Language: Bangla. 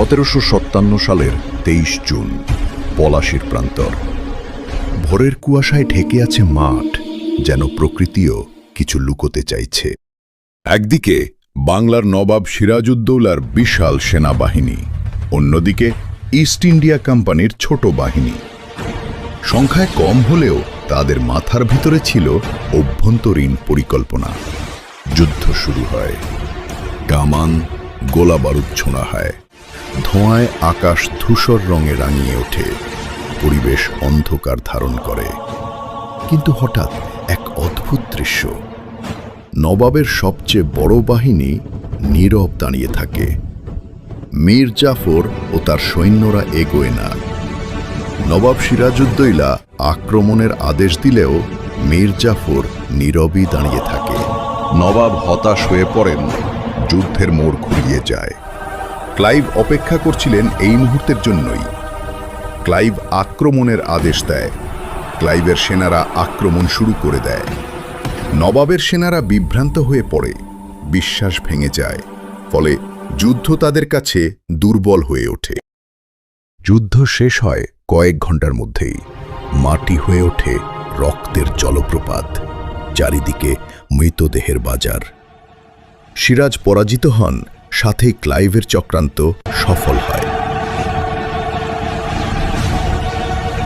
1757 সালের 23 জুন, পলাশীর প্রান্তর। ভোরের কুয়াশায় ঢেকে আছে মাঠ, যেন প্রকৃতিও কিছু লুকোতে চাইছে। একদিকে বাংলার নবাব সিরাজউদ্দৌলার বিশাল সেনাবাহিনী, অন্যদিকে ইস্ট ইন্ডিয়া কোম্পানির ছোট বাহিনী। সংখ্যায় কম হলেও তাদের মাথার ভিতরে ছিল অভ্যন্তরীণ পরিকল্পনা। যুদ্ধ শুরু হয়, কামান গোলা বারুদ ছোঁড়া হয়, ধোঁয়ায় আকাশ ধূসর রঙে রাঙিয়ে ওঠে, পরিবেশ অন্ধকার ধারণ করে। কিন্তু হঠাৎ এক অদ্ভুত দৃশ্য। নবাবের সবচেয়ে বড় বাহিনী নীরব দাঁড়িয়ে থাকে। মীর জাফর ও তার সৈন্যরা এগোয় না। নবাব সিরাজউদ্দৌলা আক্রমণের আদেশ দিলেও মীর জাফর নীরবই দাঁড়িয়ে থাকে। নবাব হতাশ হয়ে পড়েন, যুদ্ধের মোড় ঘুরিয়ে যায়। ক্লাইভ অপেক্ষা করছিলেন এই মুহূর্তের জন্যই। ক্লাইভ আক্রমণের আদেশ দেয়। ক্লাইভের সেনারা আক্রমণ শুরু করে দেয়। নবাবের সেনারা বিভ্রান্ত হয়ে পড়ে, বিশ্বাস ভেঙে যায়। ফলে যুদ্ধ তাদের কাছে দুর্বল হয়ে ওঠে। যুদ্ধ শেষ হয় কয়েক ঘন্টার মধ্যেই। মাটি হয়ে ওঠে রক্তের জলপ্রপাত, চারিদিকে মৃতদেহের বাজার। সিরাজ পরাজিত হন, সাথেই ক্লাইভের চক্রান্ত সফল হয়।